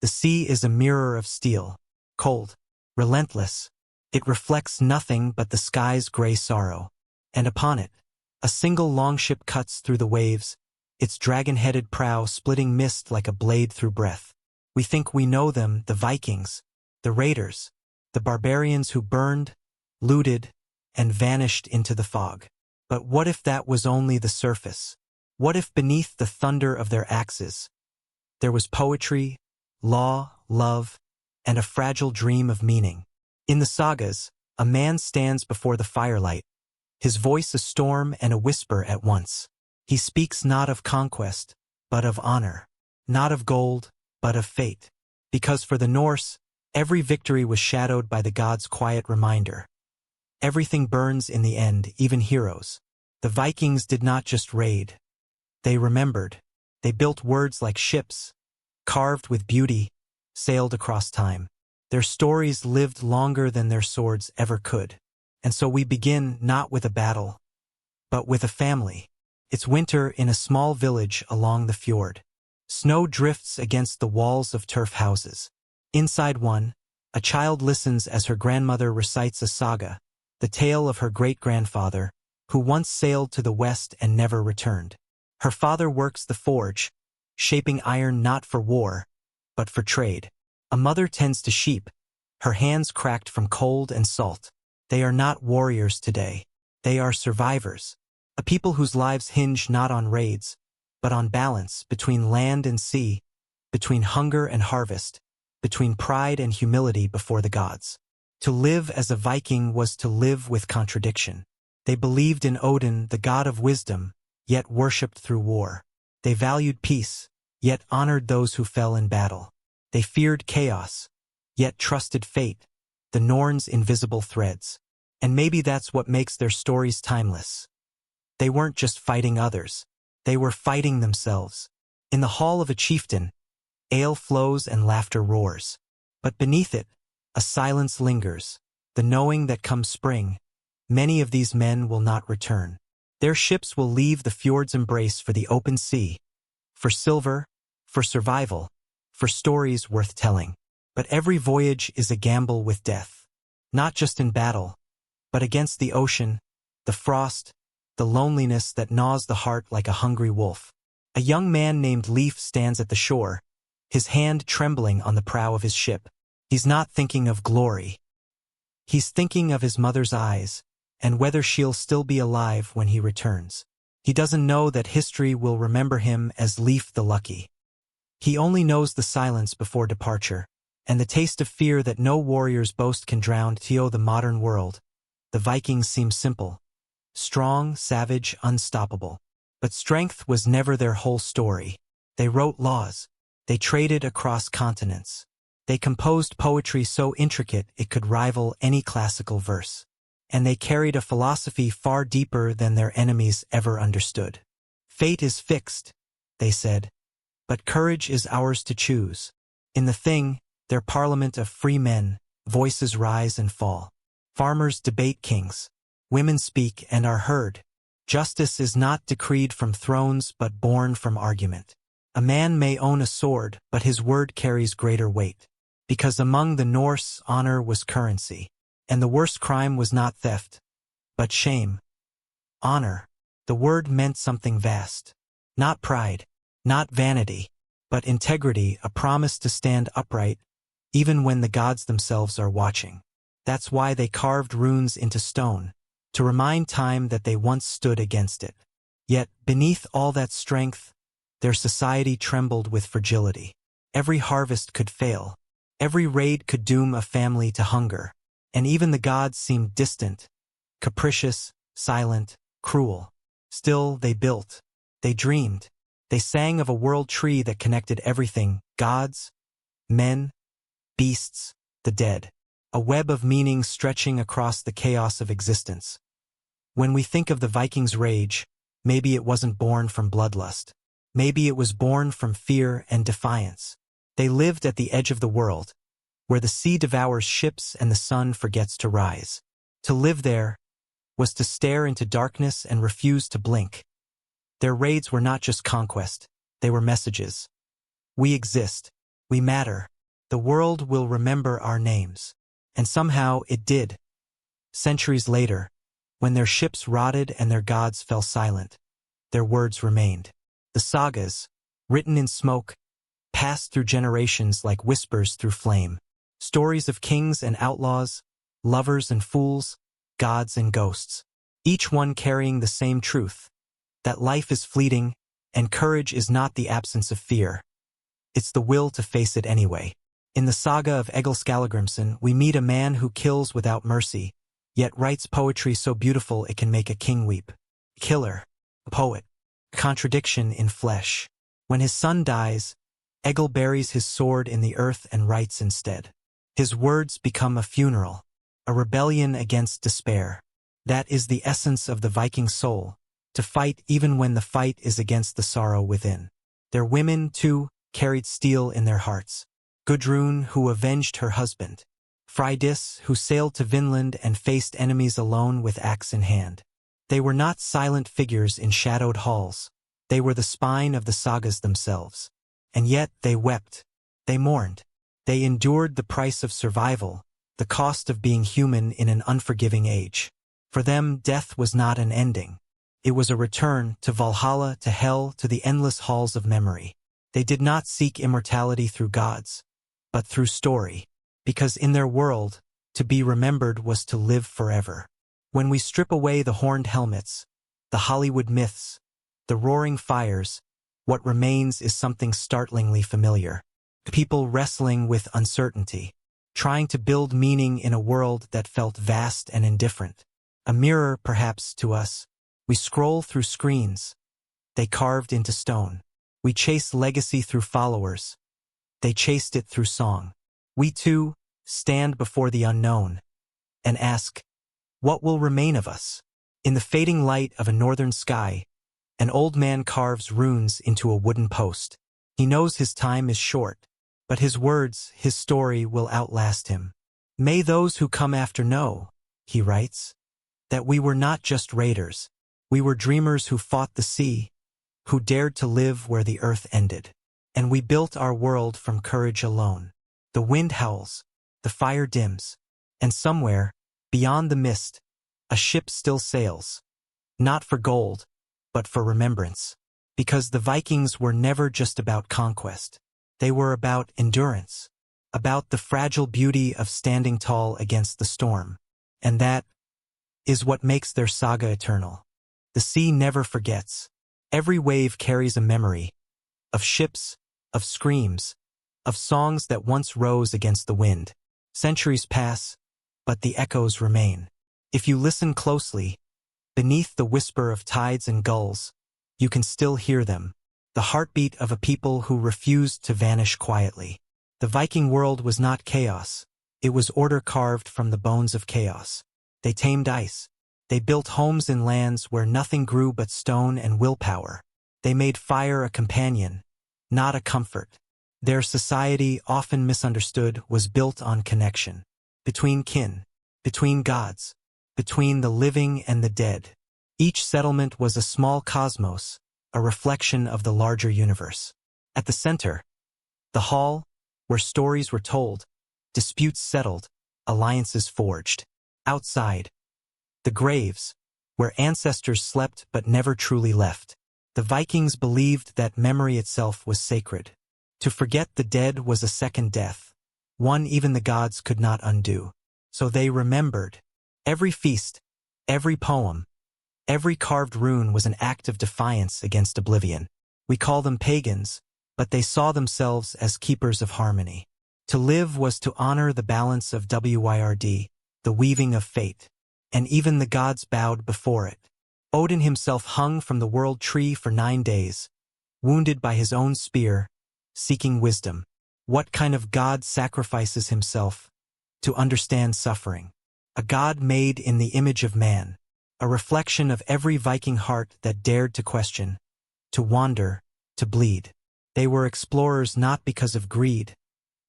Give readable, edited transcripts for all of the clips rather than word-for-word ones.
The sea is a mirror of steel, cold, relentless. It reflects nothing but the sky's gray sorrow. And upon it, a single longship cuts through the waves, its dragon-headed prow splitting mist like a blade through breath. We think we know them, the Vikings, the raiders, the barbarians who burned, looted, and vanished into the fog. But what if that was only the surface? What if beneath the thunder of their axes, there was poetry, law, love, and a fragile dream of meaning? In the sagas, a man stands before the firelight, his voice a storm and a whisper at once. He speaks not of conquest, but of honor, not of gold, but of fate. Because for the Norse, every victory was shadowed by the gods' quiet reminder. Everything burns in the end, even heroes. The Vikings did not just raid. They remembered. They built words like ships, carved with beauty, sailed across time. Their stories lived longer than their swords ever could. And so we begin not with a battle, but with a family. It's winter in a small village along the fjord. Snow drifts against the walls of turf houses. Inside one, a child listens as her grandmother recites a saga, the tale of her great-grandfather, who once sailed to the west and never returned. Her father works the forge, shaping iron not for war, but for trade. A mother tends to sheep, her hands cracked from cold and salt. They are not warriors today. They are survivors, a people whose lives hinge not on raids, but on balance between land and sea, between hunger and harvest, between pride and humility before the gods. To live as a Viking was to live with contradiction. They believed in Odin, the god of wisdom, yet worshipped through war. They valued peace, yet honored those who fell in battle. They feared chaos, yet trusted fate, the Norns' invisible threads. And maybe that's what makes their stories timeless. They weren't just fighting others. They were fighting themselves. In the hall of a chieftain, ale flows and laughter roars. But beneath it, a silence lingers, the knowing that come spring, many of these men will not return. Their ships will leave the fjord's embrace for the open sea, for silver, for survival, for stories worth telling. But every voyage is a gamble with death, not just in battle, but against the ocean, the frost, the loneliness that gnaws the heart like a hungry wolf. A young man named Leif stands at the shore, his hand trembling on the prow of his ship. He's not thinking of glory. He's thinking of his mother's eyes, and whether she'll still be alive when he returns. He doesn't know that history will remember him as Leif the Lucky. He only knows the silence before departure, and the taste of fear that no warrior's boast can drown. To the modern world, the Vikings seem simple, strong, savage, unstoppable. But strength was never their whole story. They wrote laws. They traded across continents. They composed poetry so intricate it could rival any classical verse. And they carried a philosophy far deeper than their enemies ever understood. Fate is fixed, they said, but courage is ours to choose. In the Thing, their parliament of free men, voices rise and fall. Farmers debate kings. Women speak and are heard. Justice is not decreed from thrones but born from argument. A man may own a sword, but his word carries greater weight. Because among the Norse, honor was currency. And the worst crime was not theft, but shame. Honor. The word meant something vast. Not pride, not vanity, but integrity, a promise to stand upright, even when the gods themselves are watching. That's why they carved runes into stone, to remind time that they once stood against it. Yet, beneath all that strength, their society trembled with fragility. Every harvest could fail. Every raid could doom a family to hunger. And even the gods seemed distant, capricious, silent, cruel. Still, they built. They dreamed. They sang of a world tree that connected everything: gods, men, beasts, the dead. A web of meaning stretching across the chaos of existence. When we think of the Vikings' rage, maybe it wasn't born from bloodlust. Maybe it was born from fear and defiance. They lived at the edge of the world, where the sea devours ships and the sun forgets to rise. To live there was to stare into darkness and refuse to blink. Their raids were not just conquest, they were messages. We exist. We matter. The world will remember our names. And somehow it did. Centuries later, when their ships rotted and their gods fell silent, their words remained. The sagas, written in smoke, passed through generations like whispers through flame. Stories of kings and outlaws, lovers and fools, gods and ghosts, each one carrying the same truth, that life is fleeting and courage is not the absence of fear. It's the will to face it anyway. In the saga of Egil Skallagrimsson, we meet a man who kills without mercy, yet writes poetry so beautiful it can make a king weep. Killer, poet, contradiction in flesh. When his son dies, Egil buries his sword in the earth and writes instead. His words become a funeral, a rebellion against despair. That is the essence of the Viking soul, to fight even when the fight is against the sorrow within. Their women, too, carried steel in their hearts. Gudrun, who avenged her husband. Freydis, who sailed to Vinland and faced enemies alone with axe in hand. They were not silent figures in shadowed halls. They were the spine of the sagas themselves. And yet they wept. They mourned. They endured the price of survival, the cost of being human in an unforgiving age. For them, death was not an ending. It was a return to Valhalla, to hell, to the endless halls of memory. They did not seek immortality through gods, but through story, because in their world, to be remembered was to live forever. When we strip away the horned helmets, the Hollywood myths, the roaring fires, what remains is something startlingly familiar. People wrestling with uncertainty, trying to build meaning in a world that felt vast and indifferent. A mirror, perhaps, to us. We scroll through screens. They carved into stone. We chase legacy through followers. They chased it through song. We, too, stand before the unknown and ask, what will remain of us? In the fading light of a northern sky, an old man carves runes into a wooden post. He knows his time is short, but his words, his story will outlast him. May those who come after know, he writes, that we were not just raiders. We were dreamers who fought the sea, who dared to live where the earth ended. And we built our world from courage alone. The wind howls, the fire dims, and somewhere, beyond the mist, a ship still sails. Not for gold, but for remembrance. Because the Vikings were never just about conquest. They were about endurance, about the fragile beauty of standing tall against the storm. And that is what makes their saga eternal. The sea never forgets. Every wave carries a memory of ships, of screams, of songs that once rose against the wind. Centuries pass, but the echoes remain. If you listen closely, beneath the whisper of tides and gulls, you can still hear them, the heartbeat of a people who refused to vanish quietly. The Viking world was not chaos. It was order carved from the bones of chaos. They tamed ice. They built homes in lands where nothing grew but stone and willpower. They made fire a companion, not a comfort. Their society, often misunderstood, was built on connection. Between kin, between gods, between the living and the dead. Each settlement was a small cosmos, a reflection of the larger universe. At the center, the hall, where stories were told, disputes settled, alliances forged. Outside, the graves, where ancestors slept but never truly left. The Vikings believed that memory itself was sacred. To forget the dead was a second death, one even the gods could not undo. So they remembered. Every feast, every poem, every carved rune was an act of defiance against oblivion. We call them pagans, but they saw themselves as keepers of harmony. To live was to honor the balance of Wyrd, the weaving of fate, and even the gods bowed before it. Odin himself hung from the world tree for 9 days, wounded by his own spear, seeking wisdom. What kind of god sacrifices himself to understand suffering? A god made in the image of man, a reflection of every Viking heart that dared to question, to wander, to bleed. They were explorers not because of greed,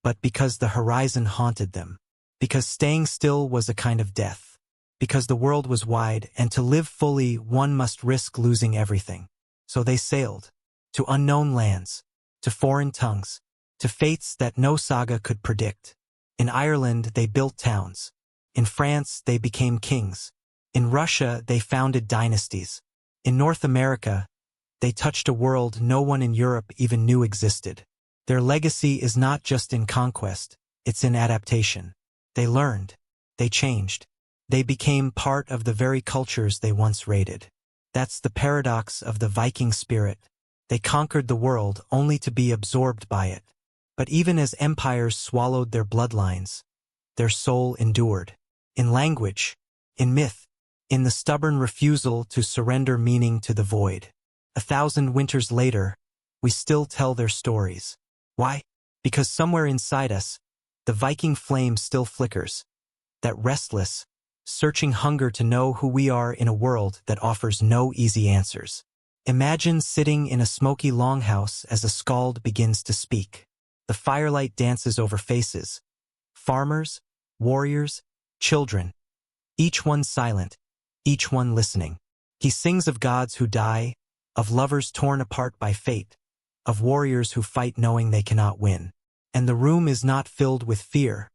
but because the horizon haunted them, because staying still was a kind of death, because the world was wide and to live fully one must risk losing everything. So they sailed, to unknown lands, to foreign tongues, to fates that no saga could predict. In Ireland, they built towns. In France, they became kings. In Russia, they founded dynasties. In North America, they touched a world no one in Europe even knew existed. Their legacy is not just in conquest, it's in adaptation. They learned. They changed. They became part of the very cultures they once raided. That's the paradox of the Viking spirit. They conquered the world only to be absorbed by it. But even as empires swallowed their bloodlines, their soul endured. In language, in myth, in the stubborn refusal to surrender meaning to the void. 1,000 winters later, we still tell their stories. Why? Because somewhere inside us, the Viking flame still flickers. That restless, searching hunger to know who we are in a world that offers no easy answers. Imagine sitting in a smoky longhouse as a skald begins to speak. The firelight dances over faces. Farmers, warriors, children. Each one silent, each one listening. He sings of gods who die, of lovers torn apart by fate, of warriors who fight knowing they cannot win. And the room is not filled with fear,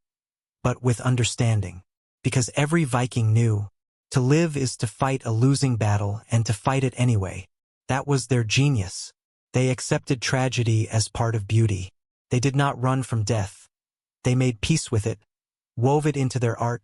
but with understanding. Because every Viking knew, to live is to fight a losing battle and to fight it anyway. That was their genius. They accepted tragedy as part of beauty. They did not run from death. They made peace with it, wove it into their art,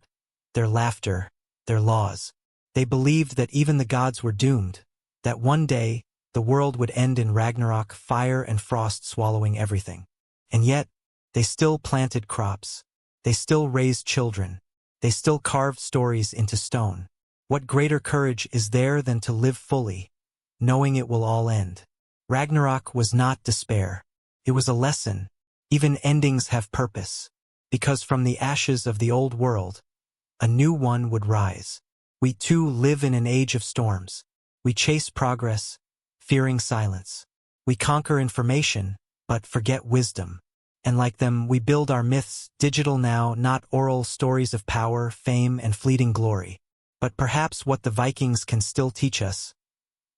their laughter, their laws. They believed that even the gods were doomed, that one day the world would end in Ragnarok, fire and frost swallowing everything. And yet, they still planted crops. They still raised children. They still carved stories into stone. What greater courage is there than to live fully, knowing it will all end? Ragnarok was not despair. It was a lesson. Even endings have purpose. Because from the ashes of the old world, a new one would rise. We too live in an age of storms. We chase progress, fearing silence. We conquer information, but forget wisdom. And like them, we build our myths, digital now, not oral stories of power, fame, and fleeting glory. But perhaps what the Vikings can still teach us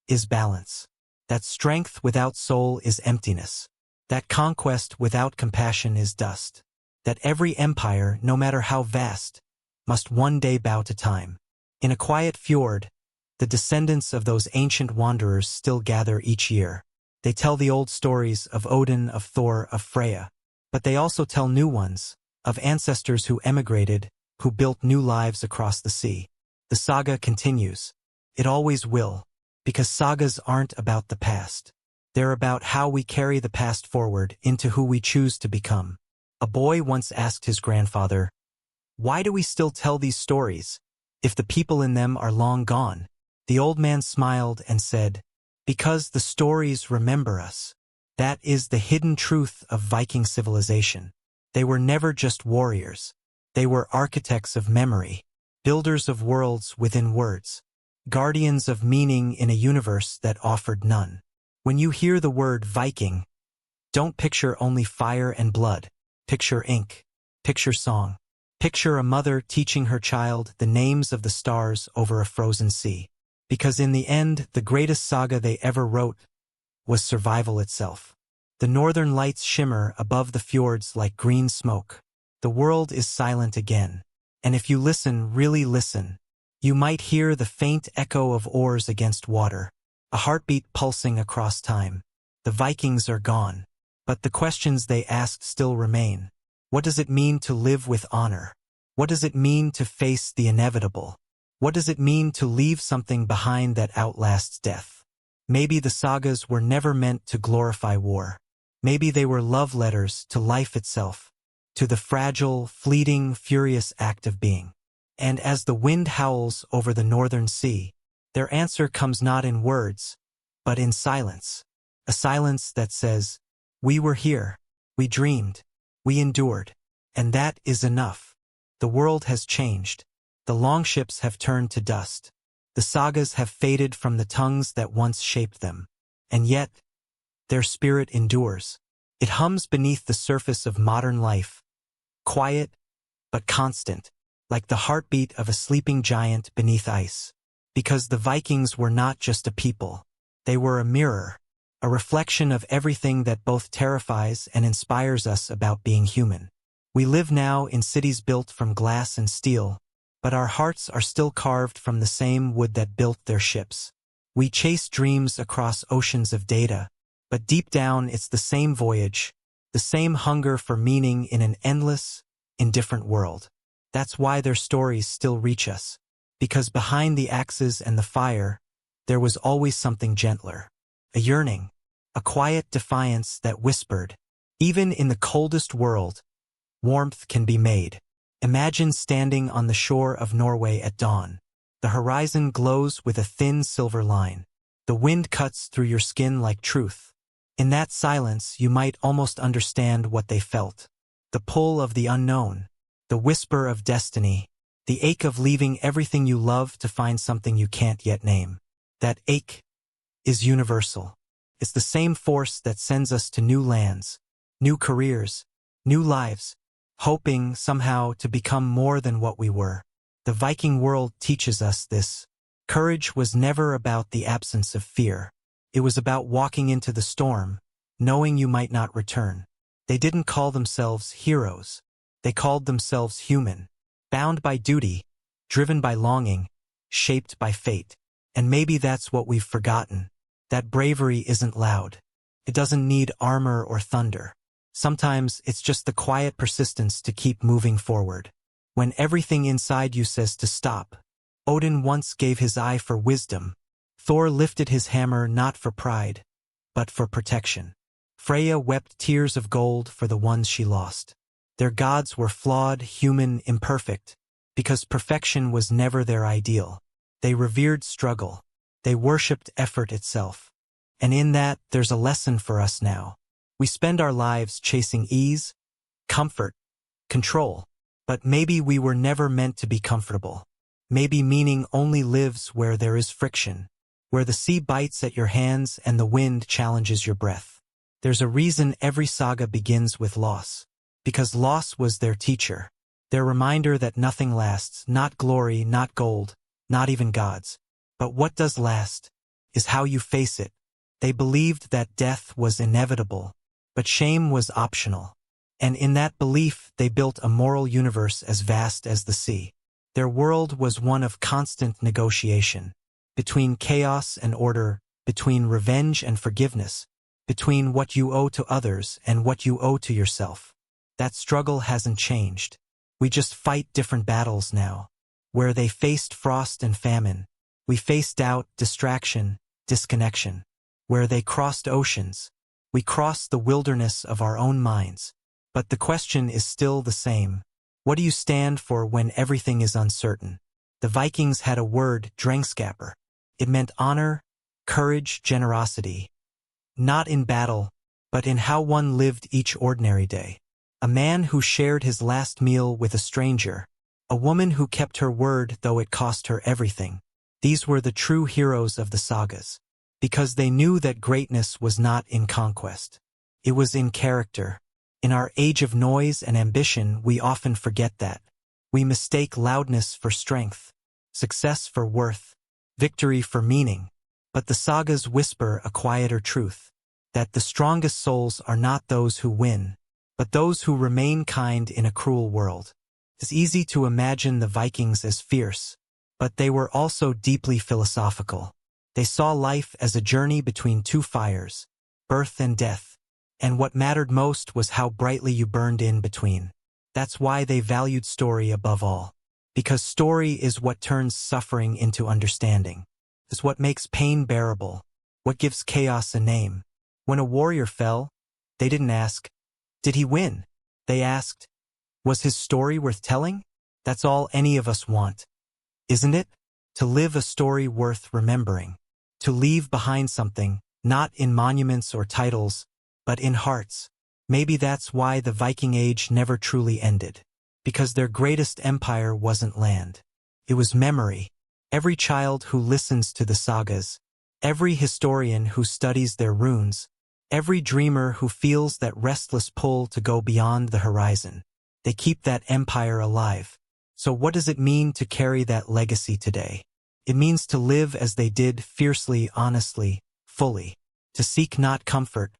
is balance. That strength without soul is emptiness. That conquest without compassion is dust. That every empire, no matter how vast, must one day bow to time. In a quiet fjord, the descendants of those ancient wanderers still gather each year. They tell the old stories of Odin, of Thor, of Freya. But they also tell new ones, of ancestors who emigrated, who built new lives across the sea. The saga continues. It always will, because sagas aren't about the past. They're about how we carry the past forward into who we choose to become. A boy once asked his grandfather, "Why do we still tell these stories, if the people in them are long gone?" The old man smiled and said, "Because the stories remember us." That is the hidden truth of Viking civilization. They were never just warriors. They were architects of memory, builders of worlds within words, guardians of meaning in a universe that offered none. When you hear the word Viking, don't picture only fire and blood. Picture ink. Picture song. Picture a mother teaching her child the names of the stars over a frozen sea. Because in the end, the greatest saga they ever wrote was survival itself. The northern lights shimmer above the fjords like green smoke. The world is silent again. And if you listen, really listen, you might hear the faint echo of oars against water, a heartbeat pulsing across time. The Vikings are gone. But the questions they asked still remain. What does it mean to live with honor? What does it mean to face the inevitable? What does it mean to leave something behind that outlasts death? Maybe the sagas were never meant to glorify war. Maybe they were love letters to life itself, to the fragile, fleeting, furious act of being. And as the wind howls over the northern sea, their answer comes not in words, but in silence. A silence that says, "We were here, we dreamed, we endured, and that is enough." The world has changed. The longships have turned to dust. The sagas have faded from the tongues that once shaped them. And yet, their spirit endures. It hums beneath the surface of modern life, quiet but constant, like the heartbeat of a sleeping giant beneath ice. Because the Vikings were not just a people. They were a a reflection of everything that both terrifies and inspires us about being human. We live now in cities built from glass and steel, but our hearts are still carved from the same wood that built their ships. We chase dreams across oceans of data, but deep down it's the same voyage, the same hunger for meaning in an endless, indifferent world. That's why their stories still reach us, because behind the axes and the fire, there was always something gentler, a yearning, a quiet defiance that whispered, even in the coldest world, warmth can be made. Imagine standing on the shore of Norway at dawn. The horizon glows with a thin silver line. The wind cuts through your skin like truth. In that silence, you might almost understand what they felt. The pull of the unknown, the whisper of destiny, the ache of leaving everything you love to find something you can't yet name. That ache is universal. It's the same force that sends us to new lands, new careers, new lives, hoping somehow to become more than what we were. The Viking world teaches us this. Courage was never about the absence of fear. It was about walking into the storm, knowing you might not return. They didn't call themselves heroes. They called themselves human, bound by duty, driven by longing, shaped by fate. And maybe that's what we've forgotten. That bravery isn't loud. It doesn't need armor or thunder. Sometimes it's just the quiet persistence to keep moving forward. When everything inside you says to stop. Odin once gave his eye for wisdom. Thor lifted his hammer not for pride, but for protection. Freya wept tears of gold for the ones she lost. Their gods were flawed, human, imperfect, because perfection was never their ideal. They revered struggle. They worshipped effort itself. And in that, there's a lesson for us now. We spend our lives chasing ease, comfort, control. But maybe we were never meant to be comfortable. Maybe meaning only lives where there is friction, where the sea bites at your hands and the wind challenges your breath. There's a reason every saga begins with loss. Because loss was their teacher. Their reminder that nothing lasts, not glory, not gold, not even gods. But what does last is how you face it. They believed that death was inevitable, but shame was optional. And in that belief, they built a moral universe as vast as the sea. Their world was one of constant negotiation, between chaos and order, between revenge and forgiveness, between what you owe to others and what you owe to yourself. That struggle hasn't changed. We just fight different battles now. Where they faced frost and famine, we face doubt, distraction, disconnection. Where they crossed oceans, we cross the wilderness of our own minds. But the question is still the same. What do you stand for when everything is uncertain? The Vikings had a word, drengskaper. It meant honor, courage, generosity. Not in battle, but in how one lived each ordinary day. A man who shared his last meal with a stranger. A woman who kept her word though it cost her everything. These were the true heroes of the sagas. Because they knew that greatness was not in conquest. It was in character. In our age of noise and ambition, we often forget that. We mistake loudness for strength, success for worth, victory for meaning. But the sagas whisper a quieter truth, that the strongest souls are not those who win, but those who remain kind in a cruel world. It's easy to imagine the Vikings as fierce, but they were also deeply philosophical. They saw life as a journey between two fires, birth and death. And what mattered most was how brightly you burned in between. That's why they valued story above all. Because story is what turns suffering into understanding. It's what makes pain bearable. What gives chaos a name. When a warrior fell, they didn't ask, did he win? They asked, was his story worth telling? That's all any of us want. Isn't it? To live a story worth remembering. To leave behind something, not in monuments or titles, but in hearts. Maybe that's why the Viking Age never truly ended. Because their greatest empire wasn't land. It was memory. Every child who listens to the sagas, every historian who studies their runes, every dreamer who feels that restless pull to go beyond the horizon, they keep that empire alive. So what does it mean to carry that legacy today? It means to live as they did, fiercely, honestly, fully. to seek not comfort,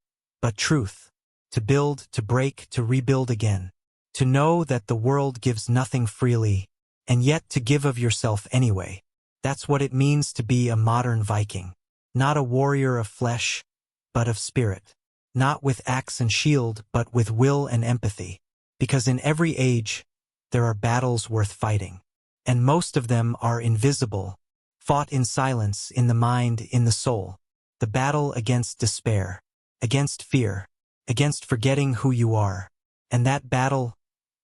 but truth, to build, to break, to rebuild again, to know that the world gives nothing freely, and yet to give of yourself anyway. That's what it means to be a modern Viking. Not a warrior of flesh, but of spirit. Not with axe and shield, but with will and empathy. Because in every age, there are battles worth fighting. And most of them are invisible, fought in silence, in the mind, in the soul. The battle against despair, against fear, against forgetting who you are. And that battle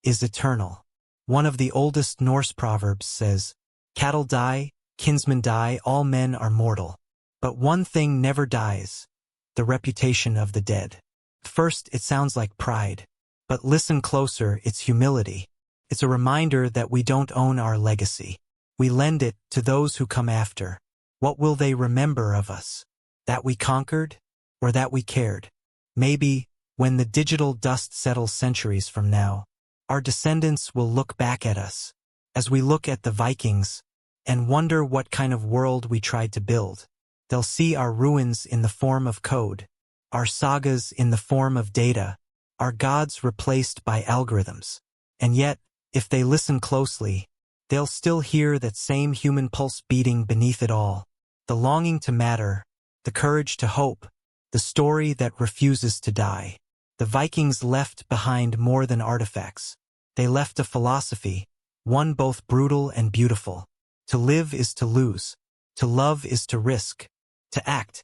is eternal. One of the oldest Norse proverbs says, "Cattle die, kinsmen die, all men are mortal. But one thing never dies, the reputation of the dead." First, it sounds like pride. But listen closer, it's humility. It's a reminder that we don't own our legacy. We lend it to those who come after. What will they remember of us? That we conquered, or that we cared? Maybe, when the digital dust settles centuries from now, our descendants will look back at us, as we look at the Vikings, and wonder what kind of world we tried to build. They'll see our ruins in the form of code, our sagas in the form of data, our gods replaced by algorithms. And yet, if they listen closely, they'll still hear that same human pulse beating beneath it all. The longing to matter, the courage to hope, the story that refuses to die. The Vikings left behind more than artifacts. They left a philosophy, one both brutal and beautiful. To live is to lose. To love is to risk. To act,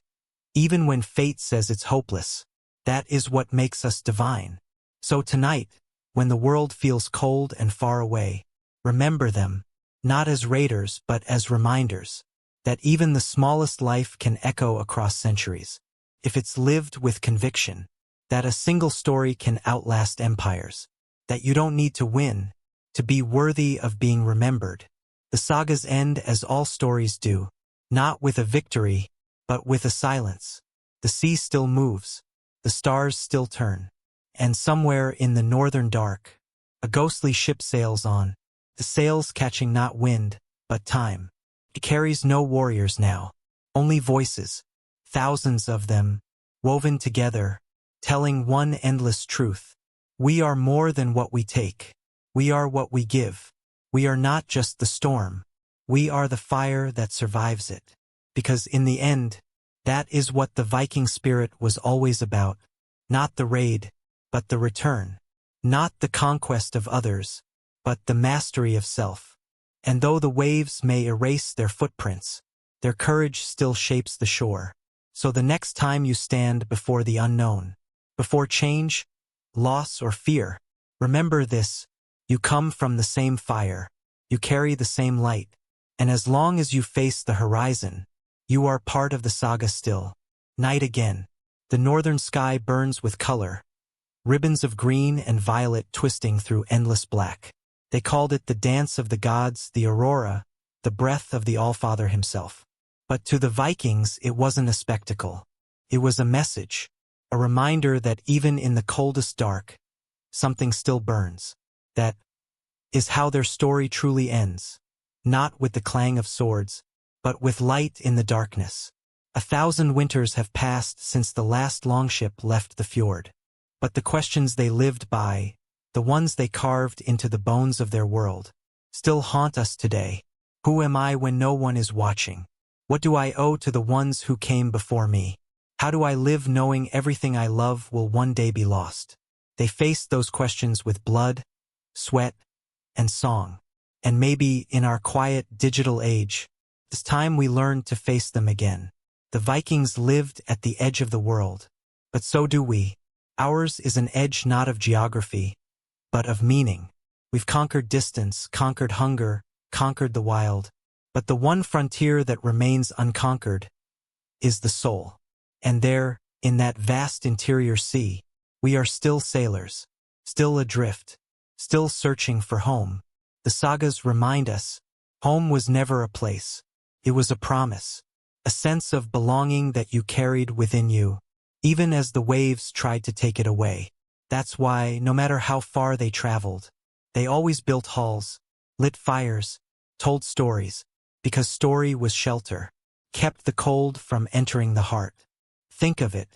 even when fate says it's hopeless. That is what makes us divine. So tonight, when the world feels cold and far away, remember them, not as raiders but as reminders, that even the smallest life can echo across centuries, if it's lived with conviction, that a single story can outlast empires, that you don't need to win to be worthy of being remembered. The sagas end as all stories do, not with a victory, but with a silence. The sea still moves, the stars still turn, and somewhere in the northern dark, a ghostly ship sails on, the sails catching not wind, but time. It carries no warriors now, only voices, thousands of them, woven together, telling one endless truth. We are more than what we take. We are what we give. We are not just the storm. We are the fire that survives it. Because in the end, that is what the Viking spirit was always about. Not the raid, but the return. Not the conquest of others, but the mastery of self. And though the waves may erase their footprints, their courage still shapes the shore. So the next time you stand before the unknown, before change, loss, or fear, remember this: you come from the same fire, you carry the same light, and as long as you face the horizon, you are part of the saga still. Night again. The northern sky burns with color, ribbons of green and violet twisting through endless black. They called it the dance of the gods, the aurora, the breath of the Allfather himself. But to the Vikings it wasn't a spectacle. It was a message, a reminder that even in the coldest dark, something still burns. That is how their story truly ends. Not with the clang of swords, but with light in the darkness. 1,000 winters have passed since the last longship left the fjord. But the questions they lived by, the ones they carved into the bones of their world, still haunt us today. Who am I when no one is watching? What do I owe to the ones who came before me? How do I live knowing everything I love will one day be lost? They faced those questions with blood, sweat, and song. And maybe in our quiet digital age, it's time we learn to face them again. The Vikings lived at the edge of the world, but so do we. Ours is an edge not of geography, but of meaning. We've conquered distance, conquered hunger, conquered the wild, but the one frontier that remains unconquered is the soul. And there, in that vast interior sea, we are still sailors, still adrift, still searching for home. The sagas remind us, home was never a place. It was a promise, a sense of belonging that you carried within you, even as the waves tried to take it away. That's why, no matter how far they traveled, they always built halls, lit fires, told stories, because story was shelter, kept the cold from entering the heart. think of it.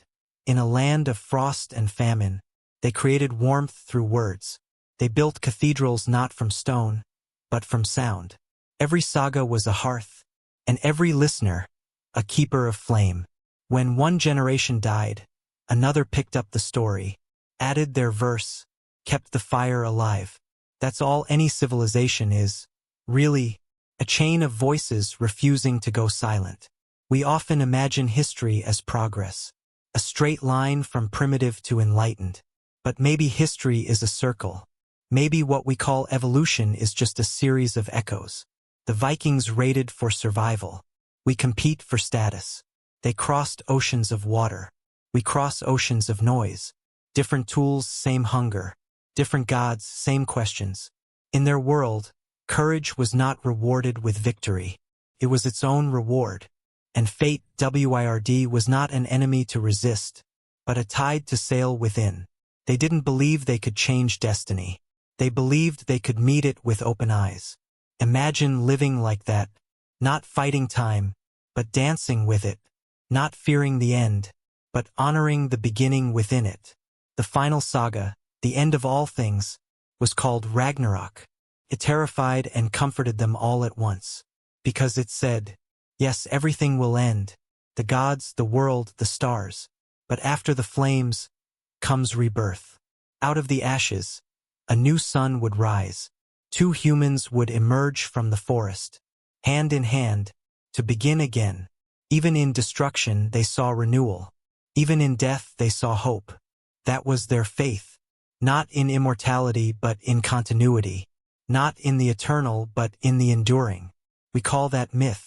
In a land of frost and famine, they created warmth through words. They built cathedrals not from stone, but from sound. Every saga was a hearth, and every listener, a keeper of flame. When one generation died, another picked up the story, added their verse, kept the fire alive. That's all any civilization is, really, a chain of voices refusing to go silent. We often imagine history as progress, a straight line from primitive to enlightened. But maybe history is a circle. Maybe what we call evolution is just a series of echoes. The Vikings raided for survival. We compete for status. They crossed oceans of water. We cross oceans of noise. Different tools, same hunger. Different gods, same questions. In their world, courage was not rewarded with victory. It was its own reward. And fate, WIRD, was not an enemy to resist, but a tide to sail within. They didn't believe they could change destiny. They believed they could meet it with open eyes. Imagine living like that, not fighting time, but dancing with it, not fearing the end, but honoring the beginning within it. The final saga, the end of all things, was called Ragnarok. It terrified and comforted them all at once, because it said, yes, everything will end, the gods, the world, the stars, but after the flames comes rebirth. Out of the ashes, a new sun would rise. Two humans would emerge from the forest, hand in hand, to begin again. Even in destruction, they saw renewal. Even in death, they saw hope. That was their faith. Not in immortality, but in continuity. Not in the eternal, but in the enduring. We call that myth.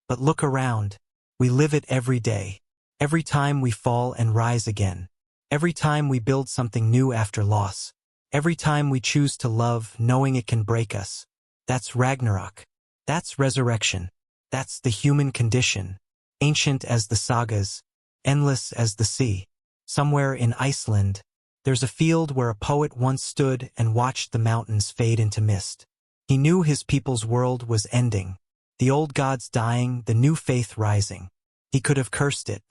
But look around. We live it every day. Every time we fall and rise again. Every time we build something new after loss. Every time we choose to love, knowing it can break us. That's Ragnarok. That's resurrection. That's the human condition. Ancient as the sagas, endless as the sea. Somewhere in Iceland, there's a field where a poet once stood and watched the mountains fade into mist. He knew his people's world was ending. The old gods dying, the new faith rising. He could have cursed it.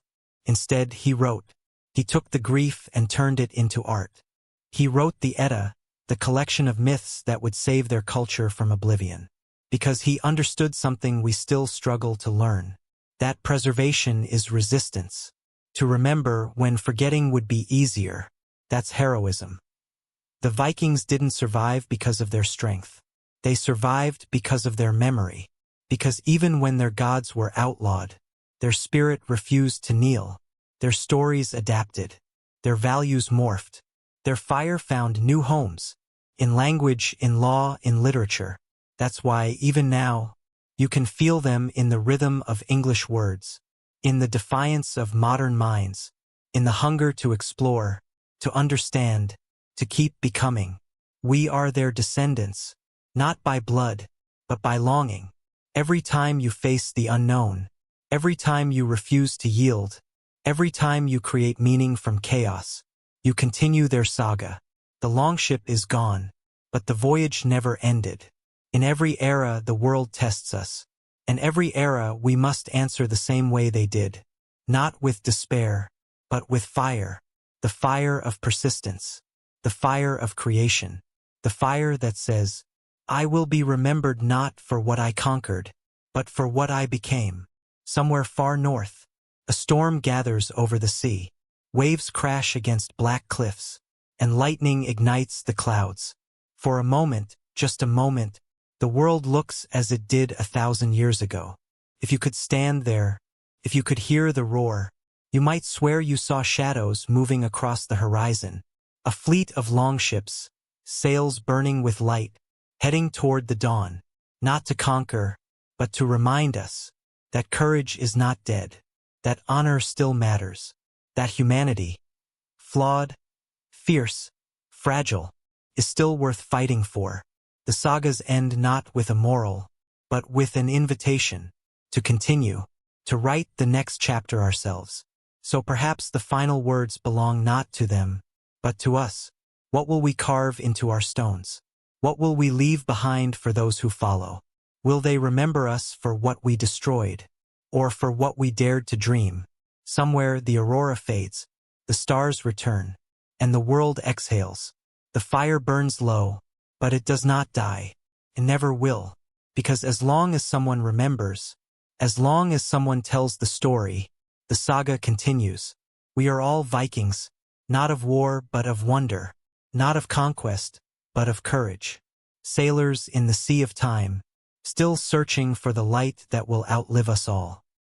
Instead, he wrote. He took the grief and turned it into art. He wrote the Edda, the collection of myths that would save their culture from oblivion. Because he understood something we still struggle to learn. That preservation is resistance. To remember when forgetting would be easier. That's heroism. The Vikings didn't survive because of their strength. They survived because of their memory. Because even when their gods were outlawed, their spirit refused to kneel. Their stories adapted. Their values morphed. Their fire found new homes. In language, in law, in literature. That's why, even now, you can feel them in the rhythm of English words. In the defiance of modern minds. In the hunger to explore, to understand, to keep becoming. We are their descendants. Not by blood, but by longing. Every time you face the unknown. Every time you refuse to yield. Every time you create meaning from chaos. You continue their saga. The longship is gone, but the voyage never ended. In every era the world tests us. In every era we must answer the same way they did. Not with despair, but with fire. The fire of persistence. The fire of creation. The fire that says, I will be remembered not for what I conquered, but for what I became. Somewhere far north, a storm gathers over the sea. Waves crash against black cliffs, and lightning ignites the clouds. For a moment, just a moment, the world looks as it did 1,000 years ago. If you could stand there, if you could hear the roar, you might swear you saw shadows moving across the horizon. A fleet of longships, sails burning with light, heading toward the dawn. Not to conquer, but to remind us that courage is not dead, that honor still matters. That humanity, flawed, fierce, fragile, is still worth fighting for. The sagas end not with a moral, but with an invitation to continue, to write the next chapter ourselves. So perhaps the final words belong not to them, but to us. What will we carve into our stones? What will we leave behind for those who follow? Will they remember us for what we destroyed, or for what we dared to dream? Somewhere the aurora fades, the stars return, and the world exhales. The fire burns low, but it does not die. It never will, because as long as someone remembers, as long as someone tells the story, the saga continues. We are all Vikings, not of war but of wonder, not of conquest but of courage. Sailors in the sea of time, still searching for the light that will outlive us all.